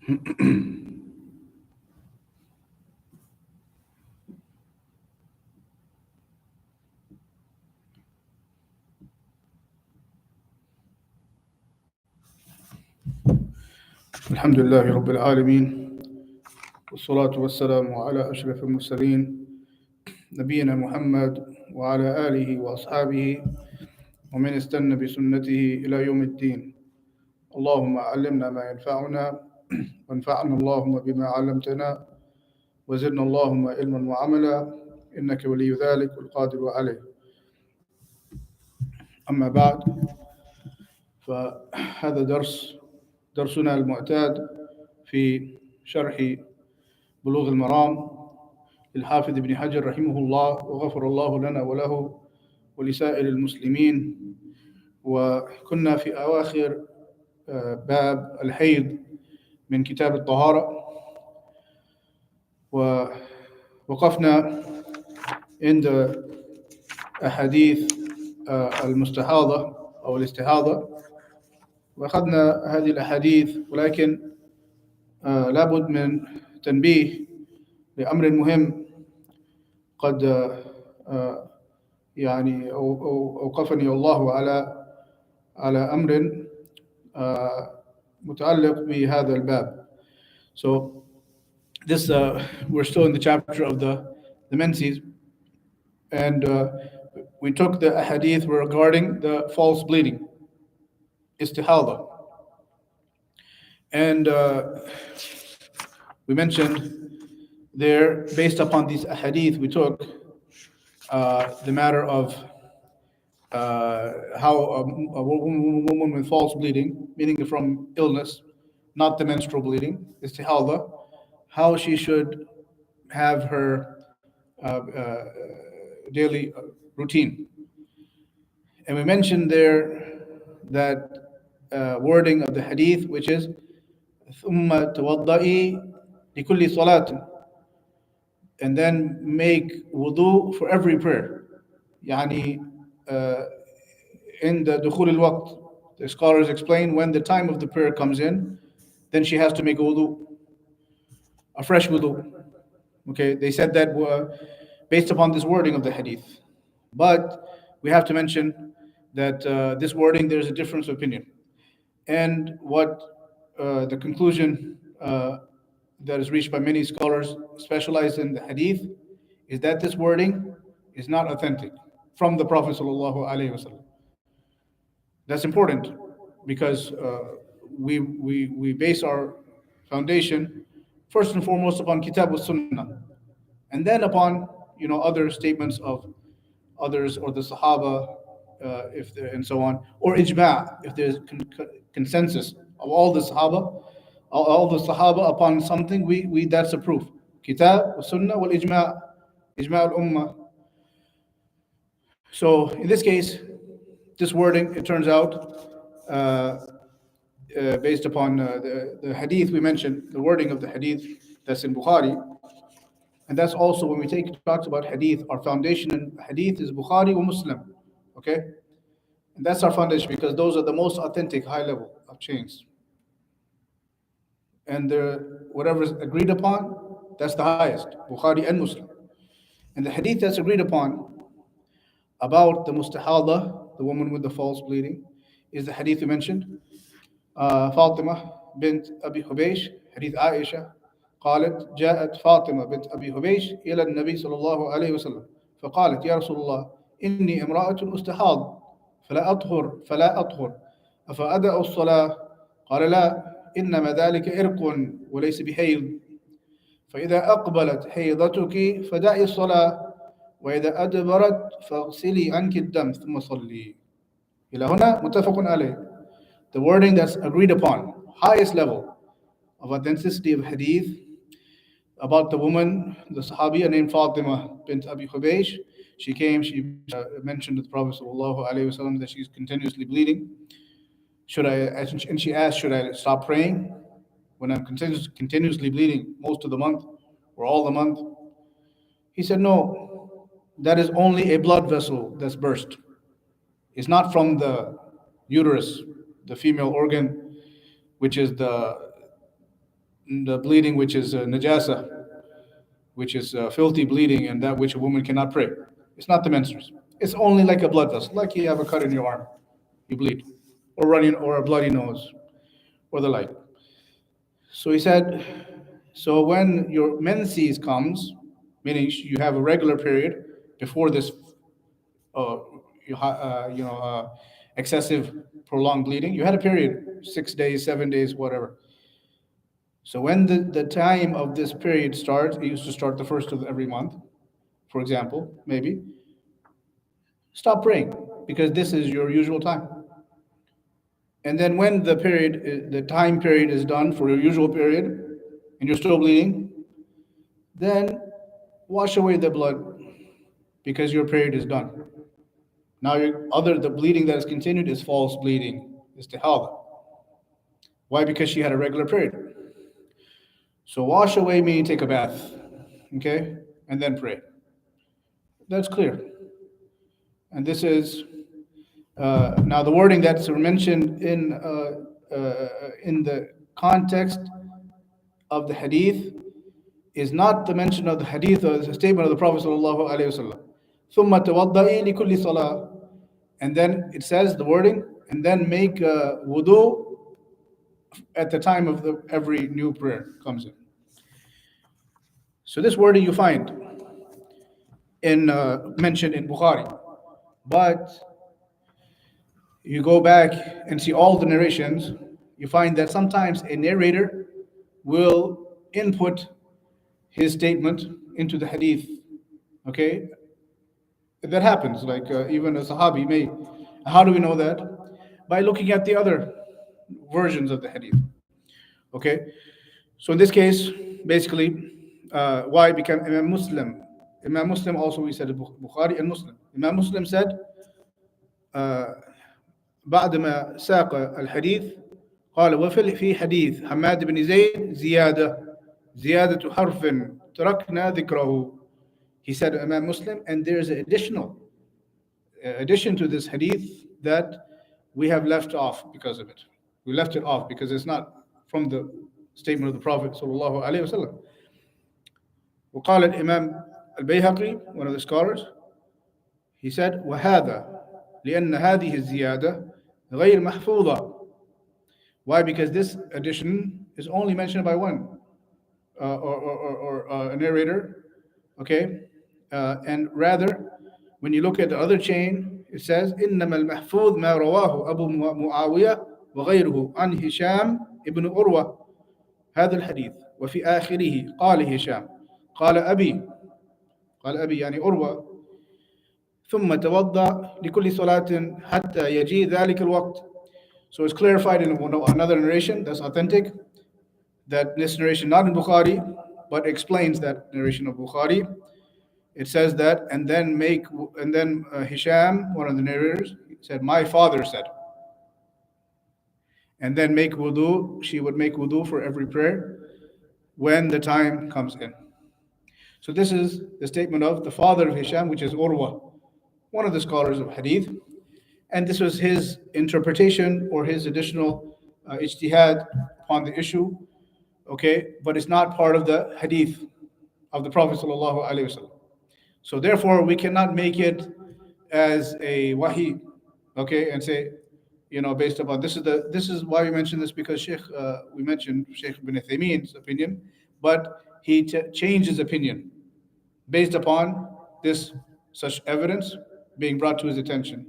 الحمد لله رب العالمين والصلاة والسلام على أشرف المرسلين نبينا محمد وعلى آله وأصحابه ومن استنى بسنته إلى يوم الدين. اللهم علمنا ما ينفعنا وانفعنا اللهم بما علمتنا وزدنا اللهم علما وعملا إنك ولي ذلك والقادر عليه. أما بعد، فهذا درسنا المعتاد في شرح بلوغ المرام للحافظ ابن حجر رحمه الله وغفر الله لنا وله ولسائر المسلمين. وكنا في أواخر باب الحيض من كتاب الطهارة، ووقفنا عند أحاديث المستحاضة أو الاستحاضة، وأخذنا هذه الأحاديث، ولكن لابد من تنبيه لأمر مهم قد يعني أوقفني الله على أمر متعلق بهذا الباب. So this we're still in the chapter of the Menses, and we took the hadith regarding the false bleeding, istihada, and we mentioned there, based upon these hadith, we took the matter of how a woman with false bleeding, meaning from illness, not the menstrual bleeding, istihada, how she should have her daily routine. And we mentioned there that wording of the hadith, which is ثُمَّ تَوَضَّئِ لِكُلِّ صَلَاةٍ, and then make wudu for every prayer. Yani in the dukhul al-waqt, the scholars explain when the time of the prayer comes in, then she has to make a wudu, a fresh wudu. Okay, they said that based upon this wording of the hadith. But we have to mention that this wording, there's a difference of opinion. And what the conclusion that is reached by many scholars specialized in the hadith is that this wording is not authentic from the Prophet ﷺ. That's important because we base our foundation first and foremost upon Kitab al-Sunnah, and then upon other statements of others or the Sahaba, and so on, or ijma', if there's consensus of all the Sahaba upon something, we that's a proof. Kitab wa Sunnah wal ijma' al ummah. So in this case, this wording, it turns out, based upon the hadith we mentioned, the wording of the hadith that's in Bukhari, and that's also when we talked about hadith, our foundation in hadith is Bukhari or Muslim, okay? And that's our foundation because those are the most authentic, high level of chains. And whatever is agreed upon, that's the highest, Bukhari and Muslim. And the hadith that's agreed upon about the mustahada, the woman with the false bleeding, is the hadith we mentioned. Fatima bint Abi Hubaysh, hadith Aisha, قالت جاءت فاطمة بنت أبي هبيش إلى النبي صلى الله عليه وسلم فقالت يا رسول الله إني امرأة أستحاض فلا أطهر أفأدأ الصلاة؟ قال لا، إنما ذلك إرق وليس بحيض، فإذا أقبلت حيضتك فدعي الصلاة، وإذا أدبرت فاغسلي عنك الدم ثم صلي. إلى هنا متفق عليه. The wording that's agreed upon, highest level of authenticity of hadith about the woman, the Sahabiya named Fatima bint Abi Hubaysh. She came, she mentioned to the Prophet ﷺ that she's continuously bleeding. And she asked, should I stop praying when I'm continuously bleeding most of the month or all the month? He said, no, that is only a blood vessel that's burst. It's not from the uterus, the female organ, which is the the bleeding which is najasa, which is filthy bleeding, and that which a woman cannot pray. It's not the menstrues. It's only like a blood vessel, like you have a cut in your arm, you bleed, or running, or a bloody nose, or the like. So he said, so when your menses comes, meaning you have a regular period before this, uh, you know, excessive prolonged bleeding. You had a period, 6 days, 7 days, whatever. So when the time of this period starts, it used to start the first of every month, for example, maybe, stop praying because this is your usual time. And then when the time period is done for your usual period, and you're still bleeding, then wash away the blood because your period is done. Now, the bleeding that is continued is false bleeding, is istihada. Why? Because she had a regular period. So wash away meaning take a bath, okay, and then pray. That's clear. And this is now the wording that's mentioned in the context of the hadith is not the mention of the hadith or the statement of the Prophet sallallahu alaihi wasallam. ثم توضئي لكل صلاة, and then it says the wording, and then make wudu at the time of every new prayer comes in. So this wording you find in mentioned in Bukhari, but you go back and see all the narrations, you find that sometimes a narrator will input his statement into the hadith. Okay, that happens. Like even a Sahabi may. How do we know that? By looking at the other versions of the hadith. Okay, so in this case, basically, why became Imam Muslim? Imam Muslim also, we said Bukhari and Muslim. Imam Muslim said, بعدما ساق الحديث قال وفي حديث حماد بن زيد زيادة حرف تركنا ذكره. He said, Imam Muslim, and there's an addition to this hadith that we have left off because of it. We left it off because it's not from the statement of the Prophet sallallahu alaihi wasallam. وقال الإمام البيهقي, one of the scholars, he said, وهذا لأن هذه الزيادة غير محفوظة. Why? Because this addition is only mentioned by one or a narrator, okay? And rather, when you look at the other chain, it says إنما المحفوظ ما رواه أبو معاوية وغيره عن هشام ابن أروى هذا الحديث وفي آخره قال هشام قال أبي يعني أروى ثم توضأ لكل صلاة حتى يجي ذلك الوقت. So it's clarified in another narration that's authentic, that this narration not in Bukhari, but explains that narration of Bukhari. It says that, and then Hisham, one of the narrators, said, my father said, and then make wudu. She would make wudu for every prayer when the time comes in. So this is the statement of the father of Hisham, which is Urwa, one of the scholars of Hadith, and this was his interpretation or his additional ijtihad upon the issue. Okay, but it's not part of the Hadith of the Prophet sallallahu alaihi wasallam. So therefore, we cannot make it as a wahi, okay, and say, based upon this is why we mentioned this, because we mentioned Sheikh Ibn Uthaymeen's opinion, but he changed his opinion based upon this such evidence being brought to his attention.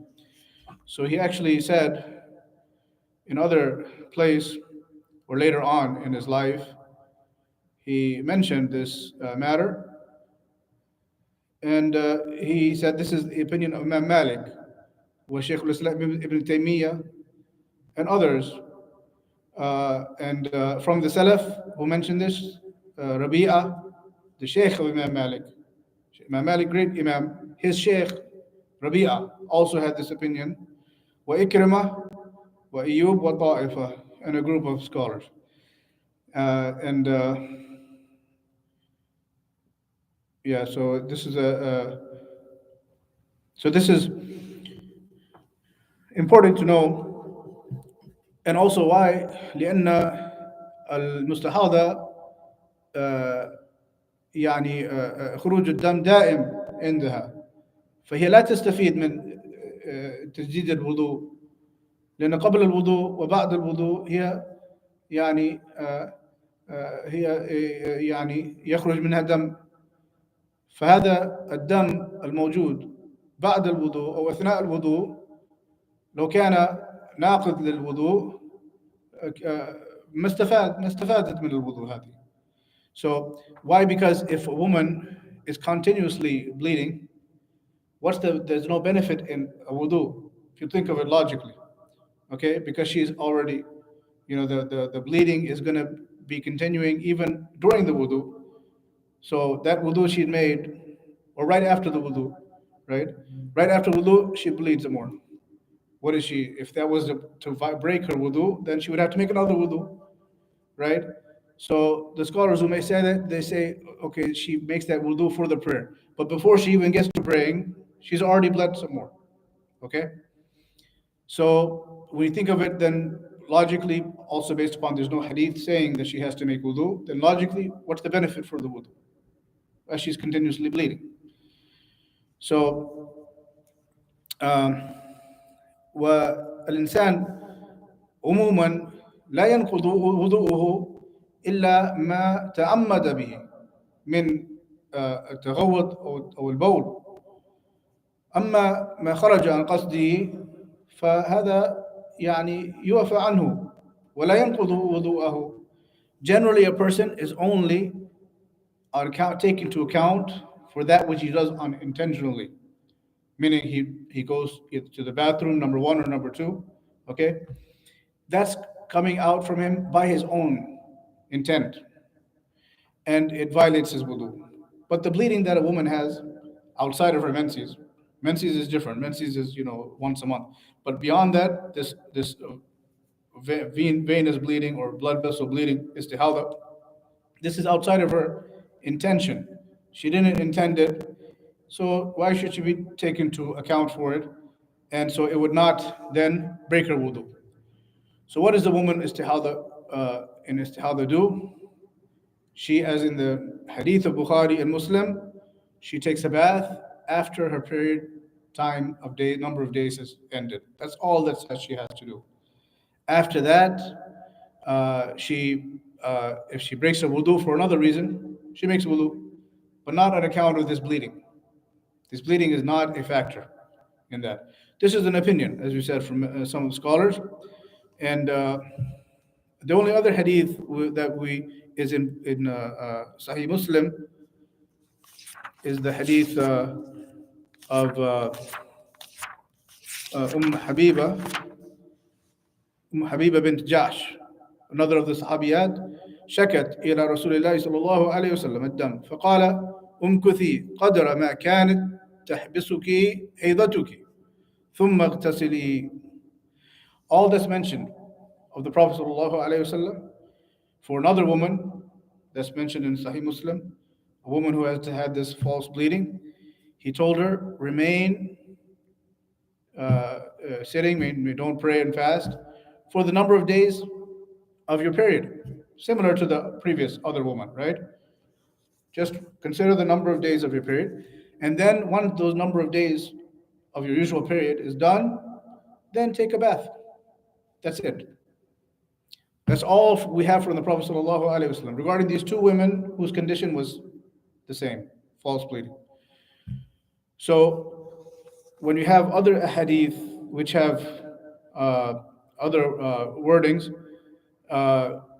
So he actually said in other place or later on in his life, he mentioned this matter, and he said this is the opinion of Imam Malik, was Shaykh al-Islam Ibn Taymiyyah, and others. And from the Salaf who mentioned this, Rabi'a, the Shaykh of Imam Malik, great Imam, his Shaykh Rabi'a also had this opinion. Wa Ikrimah, wa Ayyub, wa Ta'ifa, and a group of scholars. And so this is important to know, and also why لأن المستحاضة آه، يعني خروج الدم دائم عندها، فهي لا تستفيد من تجديد الوضوء، لأن قبل الوضوء وبعد الوضوء هي يعني هي يعني يخرج منها دم. فهذا الدم الموجود بعد الوضوء أو أثناء الوضوء لو كان ناقض للوضوء آه، ما استفادت من الوضوء هذه. So why? Because if a woman is continuously bleeding, there's no benefit in a wudu if you think of it logically, okay? Because she's already, the bleeding is going to be continuing even during the wudu. So that wudu she'd made, or right after the wudu, right? Right after wudu, she bleeds more. What is she? If that was to break her wudu, then she would have to make another wudu, right? So the scholars who may say that, they say, okay, she makes that wudu for the prayer. But before she even gets to praying, she's already bled some more. Okay? So when you think of it, then logically, also based upon there's no hadith saying that she has to make wudu, then logically, what's the benefit for the wudu? As she's continuously bleeding. So, والإنسان عموما لا ينقض وضوءه إلا ما تعمد به من التغوط أو البول. أما ما خرج عن قصده فهذا يعني يعفى عنه ولا ينقض وضوءه. Generally, a person is only take into account for that which he does unintentionally, meaning he goes to the bathroom, number one or number two, okay? That's coming out from him by his own intent, and it violates his wudu. But the bleeding that a woman has outside of her menses is different. Menses is once a month, but beyond that, this venous bleeding or blood vessel bleeding is istihada. This is outside of her intention. She didn't intend it, so why should she be taken to account for it? And so it would not then break her wudu. So what does the woman in istihada do? She, as in the hadith of Bukhari and Muslim, she takes a bath after her period number of days has ended. That's all that she has to do. After that, if she breaks her wudu for another reason, she makes wudu, but not on account of this bleeding. This bleeding is not a factor in that. This is an opinion, as we said, from some scholars. And the only other hadith that we is in Sahih Muslim is the hadith of Habiba, Habiba bint Jahsh, another of the Sahabiyat. شكت إلى رسول الله صلى الله عليه وسلم الدم فقال امكثي قدر ما كانت تحبسك حيضتك ثم اغتسلي. All this mentioned of the Prophet sallallahu alaihi wasallam for another woman that's mentioned in Sahih Muslim, a woman who has had this false bleeding. He told her, remain sitting, don't pray and fast for the number of days of your period, similar to the previous other woman, right? Just consider the number of days of your period, and then once those number of days of your usual period is done, then take a bath. That's it. That's all we have from the Prophet ﷺ regarding these two women whose condition was the same, false bleeding. So when you have other hadith which have other wordings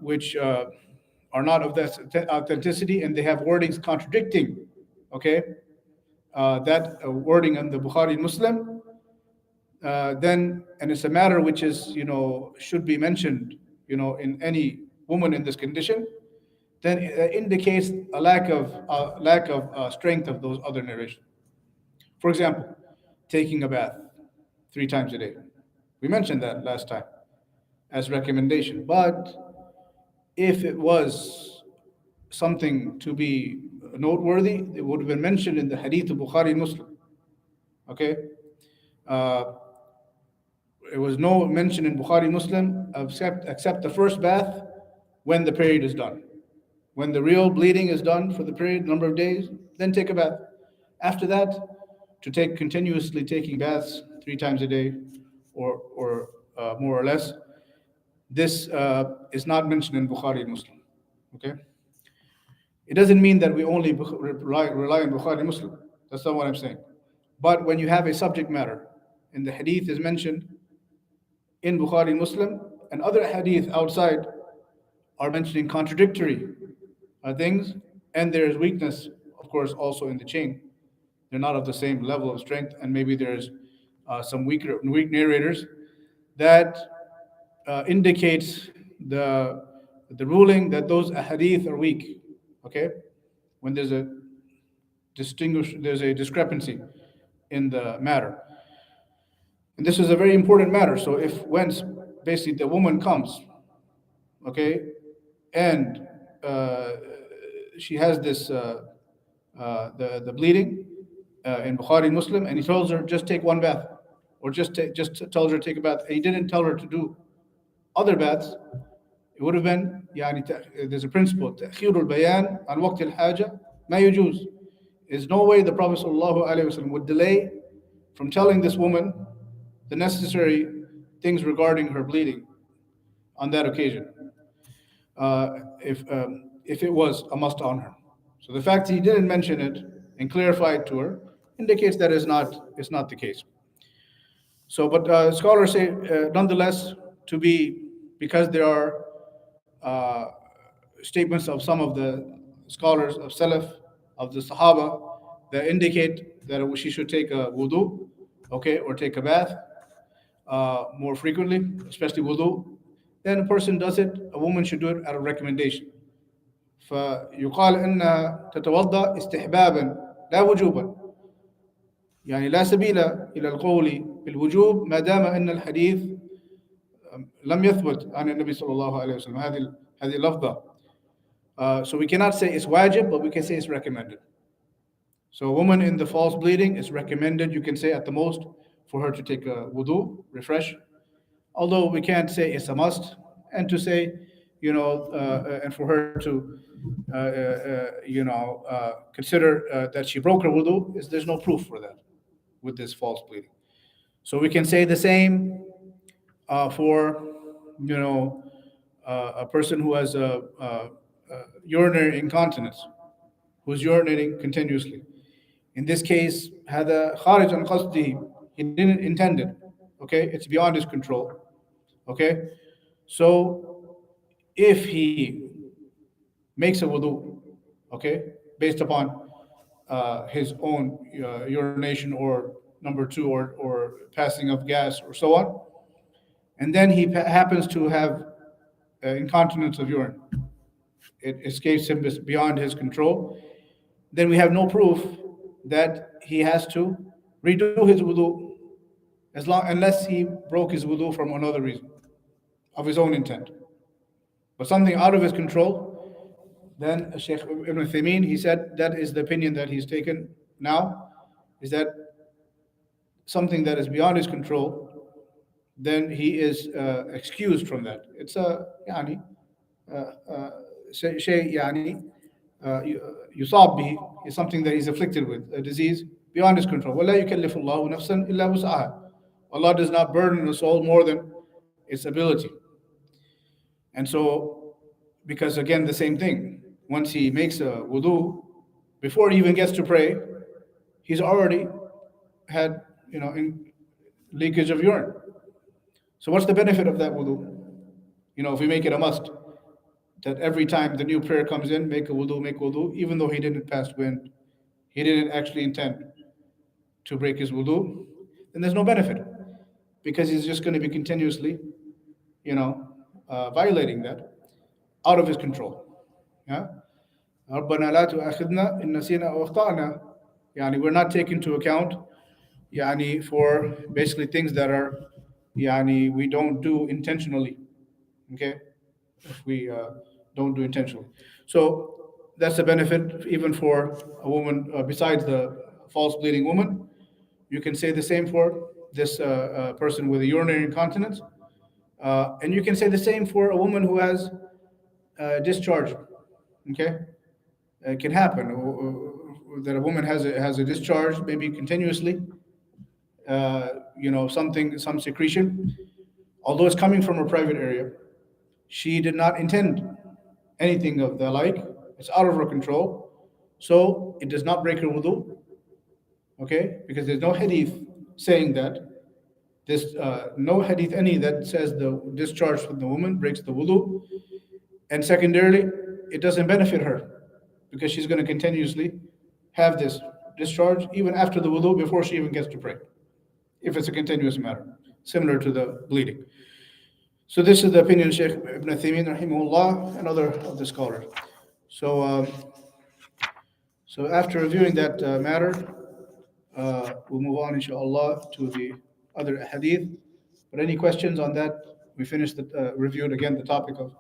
which are not of that authenticity, and they have wordings contradicting, okay, that wording in the Bukhari and Muslim, then, and it's a matter which is, should be mentioned, in any woman in this condition, then it indicates a lack of strength of those other narrations. For example, taking a bath 3 times a day. We mentioned that last time as recommendation. But if it was something to be noteworthy, it would have been mentioned in the hadith of Bukhari and Muslim. Okay? It was no mention in Bukhari Muslim except the first bath when the period is done. When the real bleeding is done for the period, number of days, then take a bath. After that, to take continuously taking baths 3 times a day or more or less, this is not mentioned in Bukhari and Muslim. Okay? It doesn't mean that we only rely on Bukhari and Muslim. That's not what I'm saying. But when you have a subject matter, and the hadith is mentioned in Bukhari and Muslim, and other hadith outside are mentioning contradictory things, and there is weakness, of course, also in the chain. They're not of the same level of strength, and maybe there's some weak narrators that indicates the ruling that those hadith are weak. Okay, when there's a discrepancy in the matter, and this is a very important matter. So if when basically the woman comes, okay, and she has this the bleeding in Bukhari Muslim, and he tells her just take one bath, or just tells her to take a bath. And he didn't tell her to do other baths. It would have been there's a principle تأخير البيان عن وقت الحاجة ما يجوز. There's no way the Prophet ﷺ would delay from telling this woman the necessary things regarding her bleeding on that occasion, if it was a must on her. So the fact he didn't mention it and clarify it to her indicates that it's not the case. So, but scholars say, nonetheless, because there are statements of some of the scholars of Salaf, of the Sahaba, that indicate that she should take a wudu, okay, or take a bath more frequently, especially wudu. Then a person does it, a woman should do it out of recommendation. فيقال أنها تتوضأ استحبابا لا وجوبا. يعني لا سبيل إلى القول بالوجوب ما دام أن الحديث لم يثبت عن النبي صلى الله عليه وسلم هذه اللفظة. So we cannot say it's wajib, but we can say it's recommended. So a woman in the false bleeding is recommended, you can say at the most, for her to take a wudu, refresh. Although we can't say it's a must, and to say, and for her to, consider that she broke her wudu, there's no proof for that with this false bleeding. So we can say the same for, a person who has urinary incontinence, who's urinating continuously. In this case, هذا خارج عن قصده. He didn't intend it. Okay, it's beyond his control. Okay, so if he makes a wudu, okay, based upon his own urination or number two or passing of gas or so on, and then he happens to have incontinence of urine, it escapes him beyond his control, then we have no proof that he has to redo his wudu, unless he broke his wudu from another reason, of his own intent. But something out of his control, then Shaykh Ibn Uthaymeen, he said that is the opinion that he's taken now, is that something that is beyond his control, then he is excused from that. It's a شيء يصاب به, is something that he's afflicted with, a disease beyond his control. ولا يكلف الله نفسا إلا وسعها. Allah does not burden a soul more than its ability. And so, because again, the same thing, once he makes a wudu, before he even gets to pray, he's already had, leakage of urine. So what's the benefit of that wudu? If we make it a must, that every time the new prayer comes in, make wudu, even though he didn't pass wind, he didn't actually intend to break his wudu, then there's no benefit, because he's just going to be continuously, violating that out of his control. Yeah. ربنا لا تؤاخذنا إن نسينا أو أخطأنا. We're not taking into account for basically things that are we don't do intentionally. Okay, if we don't do intentionally. So that's a benefit even for a woman besides the false bleeding woman. You can say the same for this person with a urinary incontinence, and you can say the same for a woman who has discharge Okay, it can happen that a woman has a discharge, maybe continuously. Some secretion, although it's coming from a private area. She did not intend anything of the like. It's out of her control, so it does not break her wudu. Okay, because there's no hadith saying that. This no hadith any that says the discharge from the woman breaks the wudu, and secondarily, it doesn't benefit her because she's going to continuously have this discharge even after the wudu before she even gets to pray, if it's a continuous matter, similar to the bleeding. So this is the opinion of Sheikh Ibn Uthaymeen rahimahullah and other of the scholars. So, after reviewing that matter, we'll move on, inshallah, to the other hadith. But any questions on that? We finished reviewed again the topic of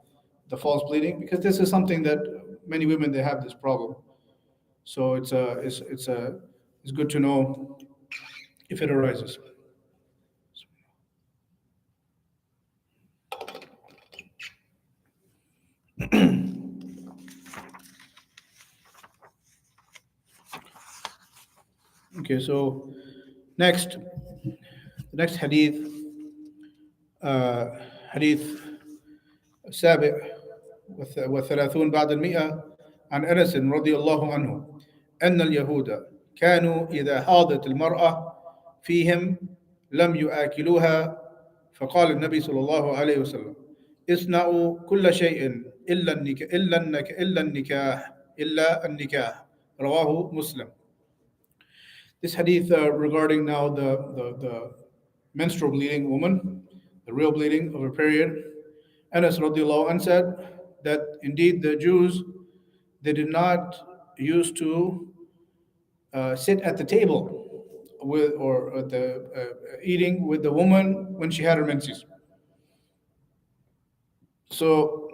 the false bleeding, because this is something that many women, they have this problem. So it's good to know if it arises. Okay, so next, the next hadith, حديث السابع والثلاثون بعد المئة عن أنس رضي الله عنه أن اليهود كانوا إذا حاضت المرأة فيهم لم يآكلوها، فقال النبي صلى الله عليه وسلم: اصنعوا كل شيء إلا النكاح. رواه مسلم. This hadith regarding now the menstrual bleeding woman, the real bleeding of her period. Anas radiallahu anh said that indeed the Jews, they did not used to sit at the table with or at the eating with the woman when she had her menses. So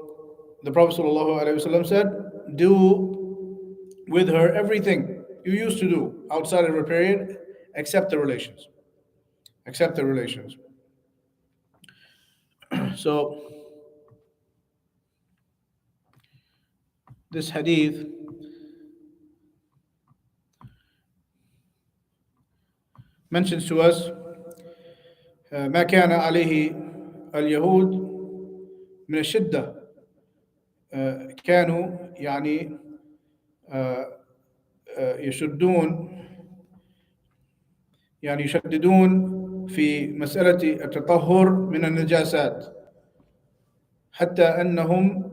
the Prophet ﷺ said, do with her everything you used to do outside of her period, except the relations. Except the relations. So this hadith mentions to us ما كان عليه اليهود من الشدة. كانوا يعني يشددون في مسألة التطهر من النجاسات، حتى أنهم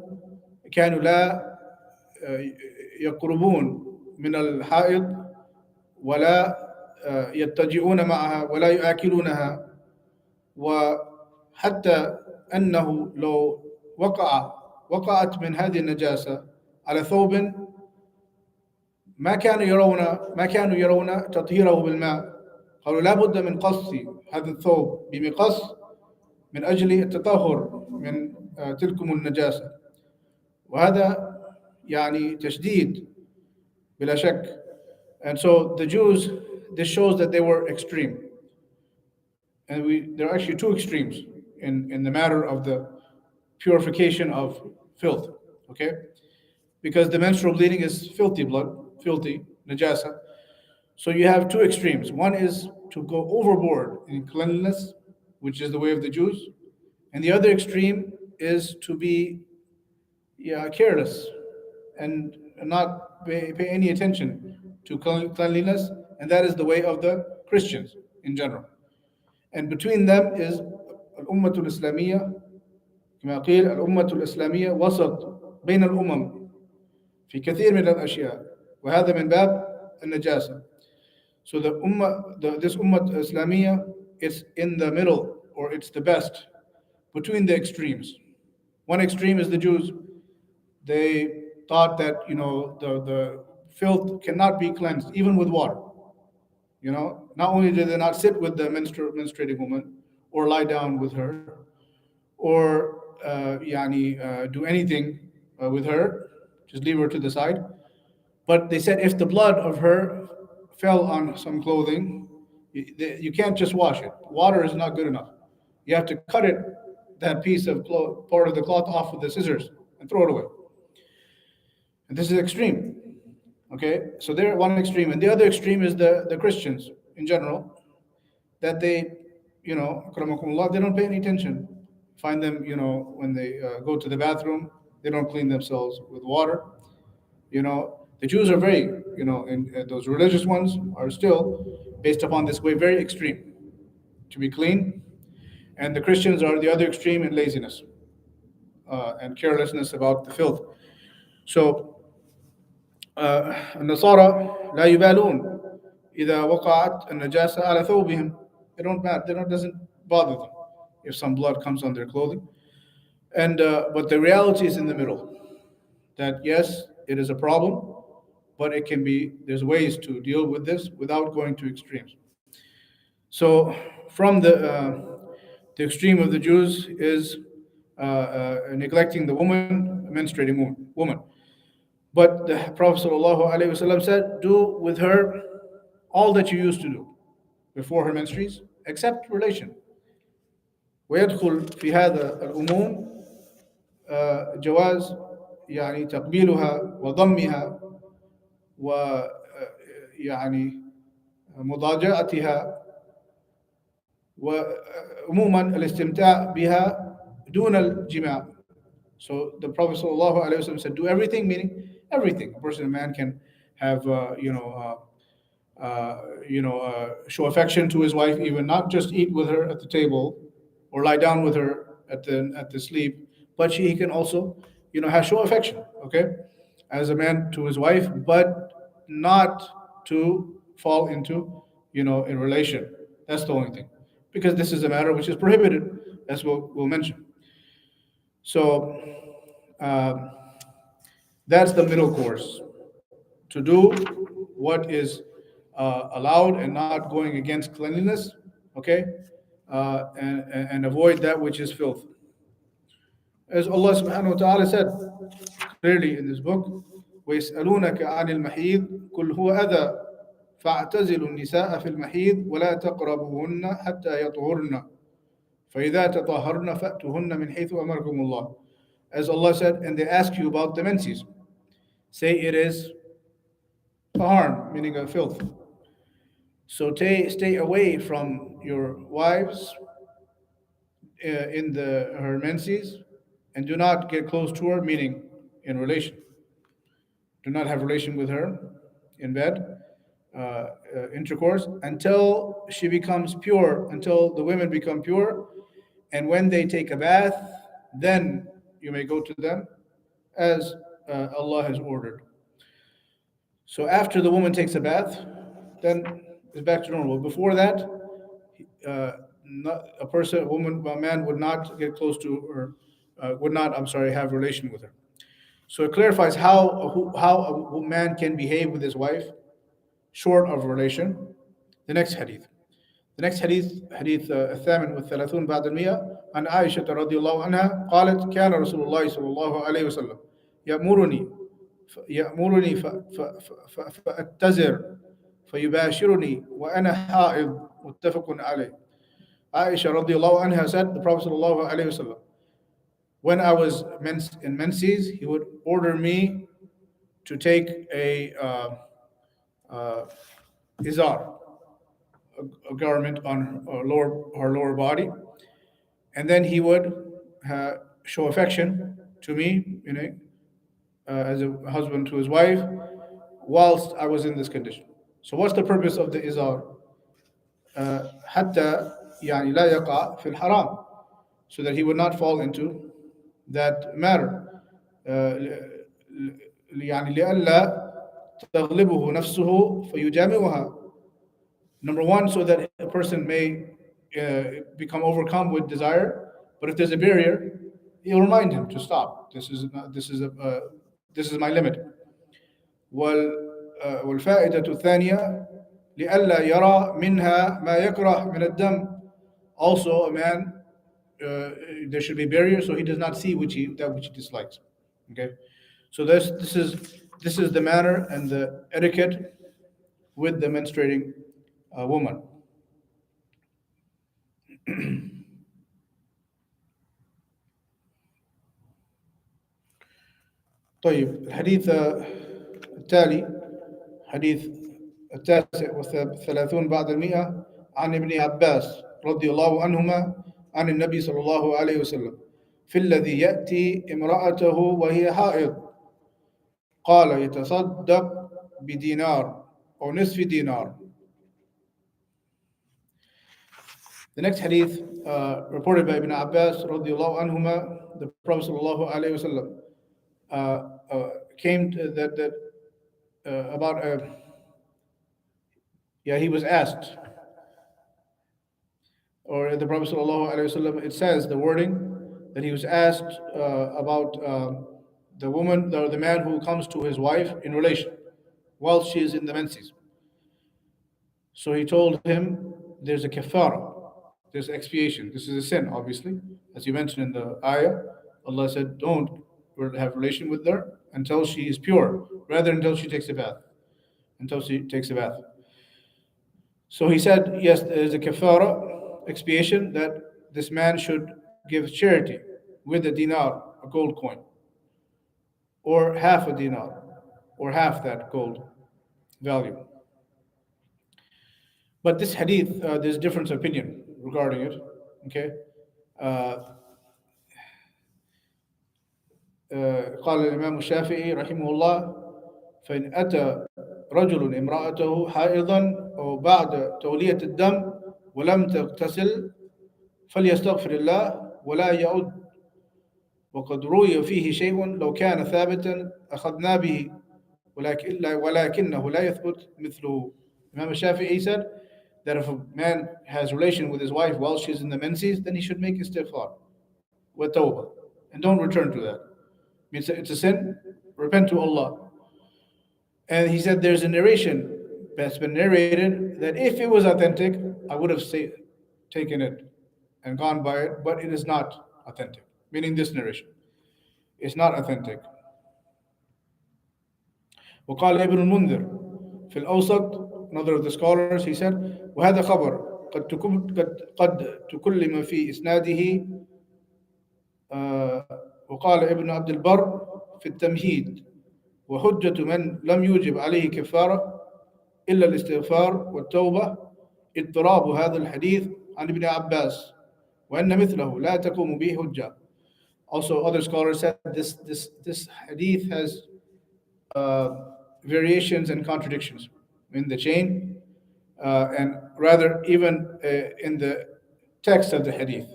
كانوا لا يقربون من الحائض ولا يتجئون معها ولا يآكلونها، وحتى أنه لو وقعت من هذه النجاسة على ثوب ما كانوا يرون تطهيره بالماء، قالوا لا بد من قص هذا الثوب بمقص من أجل التطهر من تلكم النجاسة. وهذا يعني تشديد بلا شك. And so the Jews, this shows that they were extreme. And there are actually two extremes in the matter of the purification of filth. Okay? Because the menstrual bleeding is filthy blood, filthy, najasa. So you have two extremes. One is to go overboard in cleanliness, which is the way of the Jews. And the other extreme is to be careless and not pay any attention to cleanliness. And that is the way of the Christians in general. And between them is الأمة الإسلامية. كما قيل الأمة الإسلامية وسط بين الأمم في كثير من الأشياء، وهذا من باب النجاسة. So this Ummah Islamiyya, it's in the middle, or it's the best between the extremes. One extreme is the Jews. They thought that the filth cannot be cleansed even with water. Not only did they not sit with the menstruating woman or lie down with her or do anything with her, just leave her to the side. But they said if the blood of her fell on some clothing, you can't just wash it. Water is not good enough. You have to cut that piece of part of the cloth off with the scissors and throw it away. And This is extreme. Okay, so they're one extreme, and the other extreme is the Christians in general, that they, akramakumullah, they don't pay any attention. Find them, when they go to the bathroom, they don't clean themselves with water. The Jews are very, and those religious ones are still based upon this way, very extreme, to be clean, and the Christians are the other extreme in laziness and carelessness about the filth. So النصارى لا يبالون إذا وقعت النجاسة على ثوبهم. They don't matter. They don't doesn't bother them if some blood comes on their clothing. And but the reality is in the middle. That yes, it is a problem, but it can be. There's ways to deal with this without going to extremes. So from the extreme of the Jews is neglecting the woman, menstruating woman. But the Prophet ﷺ said, do with her all that you used to do before her menstruates, except relation. ويدخل في هذا الأموم جواز يعني تقبيلها وضمها ويعني مضاجعتها وعموما الاستمتاع بها دون الجماع. So the Prophet ﷺ said, do everything, meaning everything. A person, a man can have, show affection to his wife, even not just eat with her at the table or lie down with her at the sleep, but he can also, have show affection, okay, as a man to his wife, but not to fall into, in relation. That's the only thing, because this is a matter which is prohibited, as we'll mention. So um, that's the middle course, to do what is allowed and not going against cleanliness, okay, and avoid that which is filth. As Allah subhanahu wa ta'ala said clearly in this book, وَيَسْأَلُونَكَ عَنِ الْمَحِيضِ قُلْ هُوَ أَذًى فَاعْتَزِلُوا النِّسَاءَ فِي الْمَحِيضِ وَلَا تَقْرَبُوهُنَّ حَتَّى يَطْهُرْنَ فَإِذَا تَطَهَّرْنَ فَأْتُوهُنَّ مِنْ حَيْثُ أَمَرَكُمُ اللَّهُ. As Allah said, and they ask you about the menses, say it is a harm, meaning a filth. So stay away from your wives in her menses, and do not get close to her, meaning in relation. Do not have relation with her in bed, intercourse, until she becomes pure, until the women become pure. And when they take a bath, then you may go to them as Allah has ordered. So after the woman takes a bath, then it's back to normal. Before that, not, a person, a woman, a man would not get close to her, would not, I'm sorry, have relation with her. So it clarifies how a man can behave with his wife short of relation. The next hadith. The next hadith, حديث الثامن والثلاثون بعد المئة عن عائشة رضي الله عنها قالت كان رسول الله صلى الله عليه وسلم يأمرني فأتزر فيباشرني وأنا حائض متفق عليه. Aisha radiallahu anha said, the Prophet sallallahu alaihi wasallam, when I was in menses, he would order me to take a izar, a garment on her lower body, and then he would show affection to me, as a husband to his wife, whilst I was in this condition. So what's the purpose of the izar? حتى يعني لا يقع في الحرام, so that he would not fall into that matter. يعني لئلا تغلبه نفسه فيجامعها. Number one, so that a person may become overcome with desire. But if there's a barrier, he'll remind him to stop. This is my limit. والفائدة الثانية لئلا يرى منها ما يكره من الدم. Also, a man, there should be barriers, so he does not see that which he dislikes. Okay, so this is the manner and the etiquette with the menstruating woman. طيب الحديث التالي حديث التاسع والثلاثون بعد المئة عن ابن عباس رضي الله عنهما عن النبي صلى الله عليه وسلم في الذي يأتي امرأته وهي حائض قال يتصدق بدينار أو نصف دينار. The next hadith reported by Ibn Abbas radiallahu anhuma, the Prophet sallallahu alayhi wasallam came to that about he was asked, or the Prophet sallallahu alayhi wasallam, it says the wording that he was asked about the woman or the man who comes to his wife in relation while she is in the menses. So he told him there's a kafara, there's expiation. This is a sin, obviously. As you mentioned in the ayah, Allah said, don't have relation with her until she is pure, rather until she takes a bath. Until she takes a bath. So he said, yes, there is a kafara, expiation, that this man should give charity with a dinar, a gold coin, or half a dinar, or half that gold value. But this hadith, there's different opinion regarding it. Okay. قال الإمام الشافعي رحمه الله فإن أتى رجل امرأته حائضا أو بعد تولية الدم ولم تغتسل فليستغفر الله ولا يعد وقد روي فيه شيء لو كان ثابتا أخذنا به ولكنه لا يثبت مثله. Imam Shafi'i said that if a man has relation with his wife while she's in the menses, then he should make istighfar with tawbah and don't return to that. It's a sin, repent to Allah. And he said there's a narration that's been narrated that if it was authentic, I would have taken it and gone by it, but it is not authentic. Meaning this narration, it's not authentic. وقال ابن المنذر في الأوسط, another of the scholars, he said وهذا خبر قد تكلم في إسناده. وقال ابن عبد البر في التمهيد وحجة من لم يوجب عليه كفارة إلا الاستغفار والتوبة اضطراب هذا الحديث عن ابن عباس وأن مثله لا تقوم به حجة. Also, other scholars said this hadith has variations and contradictions in the chain, and rather even in the text of the hadith.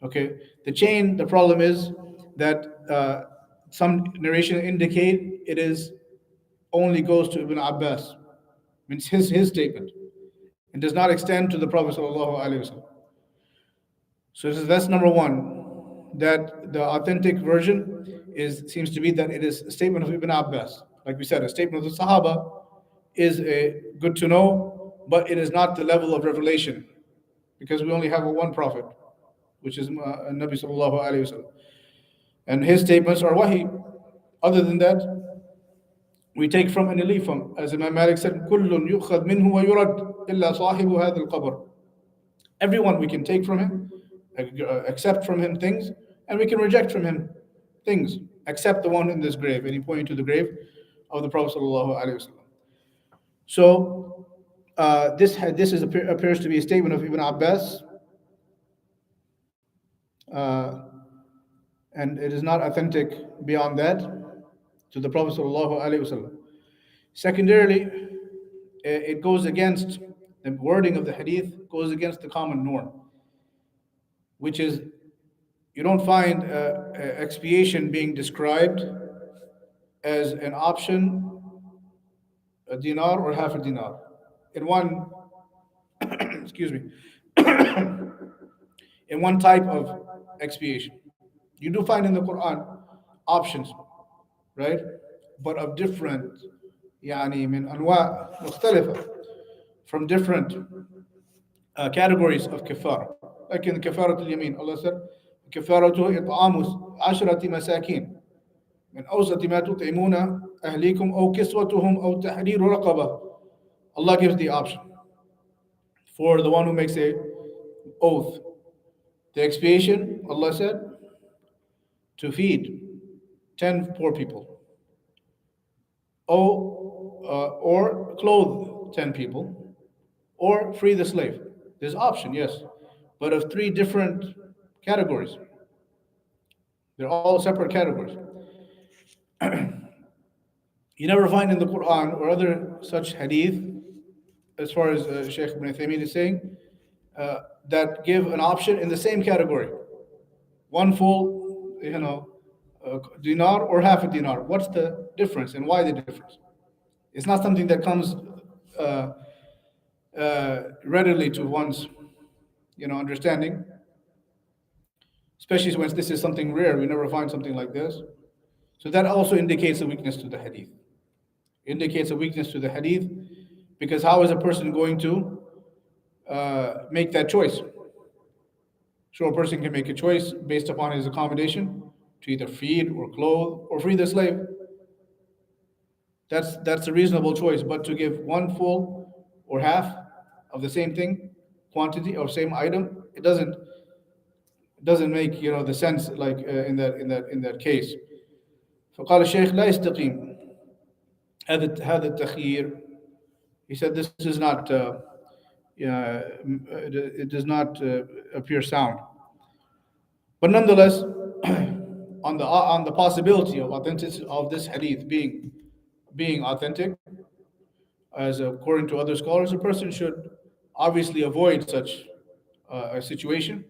Okay, the chain, the problem is that some narration indicate it is only goes to Ibn Abbas, means his statement, and does not extend to the Prophet sallallahu alaihi wasallam. So that's number one, that the authentic version seems to be that it is a statement of Ibn Abbas. Like we said, a statement of the Sahaba is good to know, but it is not the level of revelation, because we only have one prophet, which is Nabi sallallahu alaihi wasallam, and his statements are wahi. Other than that, we take from and leave from. As Imam Malik said, كُلٌّ يُؤْخَذْ مِنْهُ وَيُرَدْ إِلَّا صَاحِبُ هَذَا الْقَبْرِ. Everyone we can take from him, accept from him things, and we can reject from him things, except the one in this grave. And he pointed to the grave of the Prophet sallallahu alaihi wasallam. So this appears to be a statement of Ibn Abbas, and it is not authentic beyond that to the Prophet sallallahu alaihi wasallam. Secondarily, it goes against the wording of the hadith, goes against the common norm, which is you don't find expiation being described as an option, a dinar or half a dinar. In one, excuse me, in one type of expiation. You do find in the Quran options, right? But of different, يعني من أنواع مختلفة, from different categories of kafara. Like in كفارة اليمين, Allah said, كفارته إطعام عشرة مساكين من أوسط ما تطعمون أهليكم أو كسوتهم أو تحرير رقبة. Allah gives the option for the one who makes a oath. The expiation, Allah said, to feed 10 poor people. or clothe 10 people, or free the slave. There's option, yes, but of three different categories. They're all separate categories. You never find in the Quran or other such hadith, as far as Shaykh Ibn Uthaymeen is saying, that give an option in the same category. One full, dinar or half a dinar. What's the difference and why the difference? It's not something that comes uh, readily to one's, understanding, especially when this is something rare. We never find something like this. So that also indicates a weakness to the hadith. Indicates a weakness to the hadith, because how is a person going to make that choice? So a person can make a choice based upon his accommodation to either feed or clothe or free the slave. That's a reasonable choice. But to give one full or half of the same thing, quantity or same item, it doesn't make the sense, like in that case. فقال الشيخ لا يستقيم هذا التخيير. He said this is not it does not appear sound. But nonetheless, on the possibility of authenticity of this hadith being authentic, as according to other scholars, a person should obviously avoid such a situation.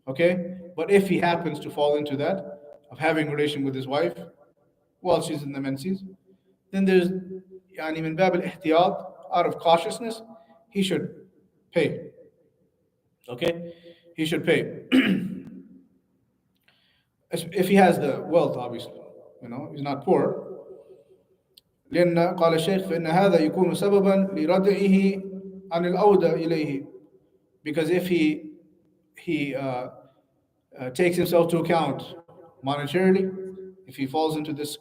Okay, but if he happens to fall into that of having a relation with his wife while she's in the menses, then there's يعني من باب الاحتياط, out of cautiousness, he should pay. Okay, he should pay. If he has the wealth, obviously, he's not poor. لأن قال الشيخ فإن هذا يكون سببا لردعه عن العودة إليه, because if he takes himself to account monetarily, if he falls into this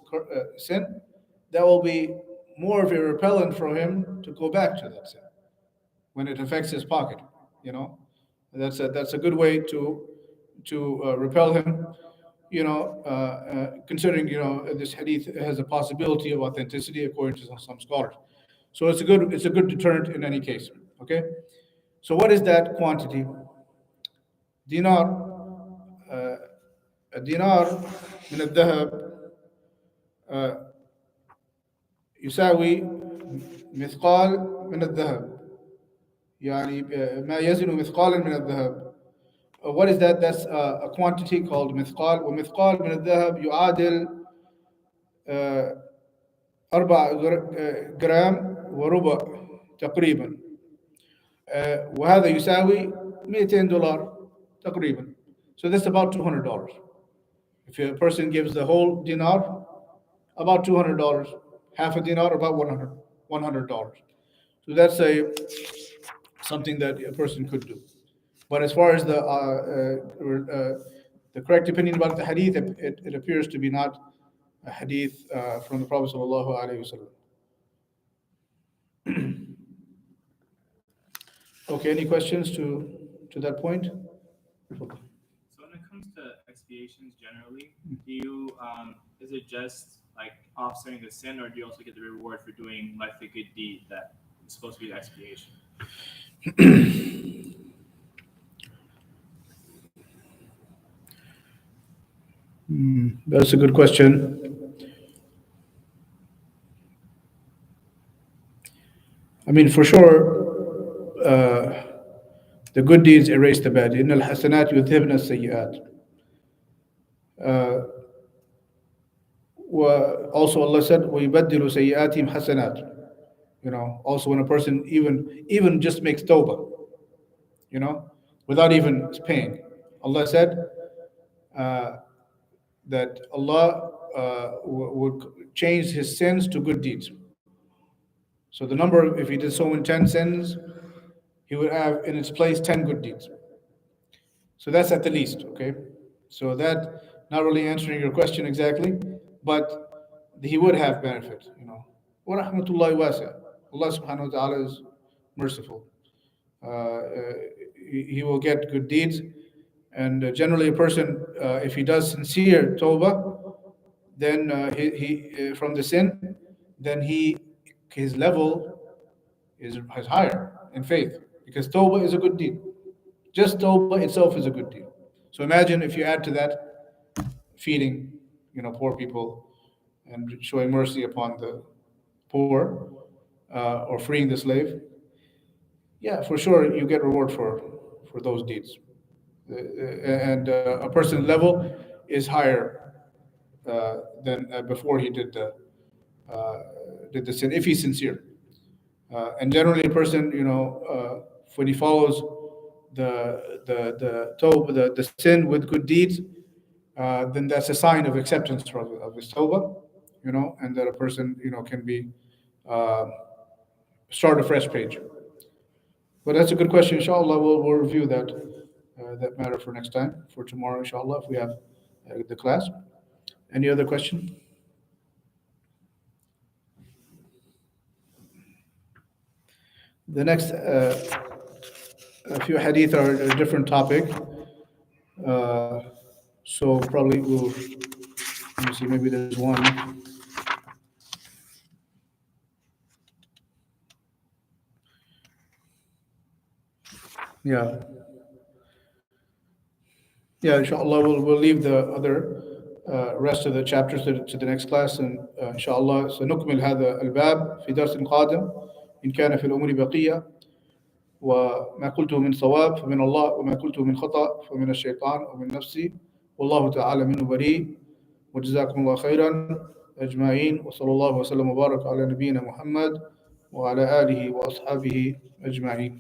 sin, that will be more of a repellent for him to go back to that sin when it affects his pocket. You know, that's a good way to repel him. Considering this hadith has a possibility of authenticity according to some scholars, so it's a good deterrent in any case. Okay, so what is that quantity? Dinar. الدينار من الذهب يساوي مثقال من الذهب, يعني ما يزن مثقالا من الذهب. What is that? That's a quantity called مثقال, ومثقال من الذهب يعادل 4 جرام وربع تقريبا, وهذا يساوي $200 تقريبا. So that's about $200. If a person gives the whole dinar, about $200. Half a dinar, about $100. So that's something that a person could do. But as far as the correct opinion about the hadith, it appears to be not a hadith from the Prophet sallallahu alaihi wasallam. Okay, any questions to that point? So when it comes to expiations generally, do you is it just like offsetting the sin, or do you also get the reward for doing like the good deed that is supposed to be the expiation? That's a good question. I mean, for sure, the good deeds erase the bad. إن الحسنات يذهبن السيئات. Also Allah said, وَيُبَدِّلُ سَيِّئَاتِهِمْ حَسَنَات. Also when a person even just makes tawbah, without even paying. Allah said that Allah would change his sins to good deeds. So the number, if he did so in 10 sins, he would have in its place 10 good deeds. So that's at the least, okay? So that, not really answering your question exactly, but he would have benefit, Wa rahmatullahi wasi'. Allah subhanahu wa ta'ala is merciful. He will get good deeds. And generally, a person, if he does sincere tawbah, then he from the sin, then his level is higher in faith, because tawbah is a good deed. Just tawbah itself is a good deed. So imagine if you add to that feeding, poor people, and showing mercy upon the poor, or freeing the slave. Yeah, for sure you get reward for those deeds. And a person's level is higher than before he did the sin, if he's sincere. And generally, a person, when he follows the tawbah, the sin with good deeds, then that's a sign of acceptance of his tawbah, and that a person, can be uh, start a fresh page. But that's a good question. Inshallah, we'll review that matter for next time, for tomorrow, inshallah, if we have the class. Any other question? The next a few hadith are a different topic. Uh, so probably let me see, maybe there's one. Yeah. Yeah, inshallah, we'll leave the other rest of the chapters to the next class, and inshallah سنكمل هذا الباب في درس قادم إن كان في الأمور بقية. وما قلته من صواب فمن الله، وما قلته من خطأ فمن الشيطان ومن نفسي، والله تعالى منه بريء. وجزاكم الله خيرا أجمعين، وصلى الله وسلم وبارك على نبينا محمد وعلى آله وأصحابه أجمعين.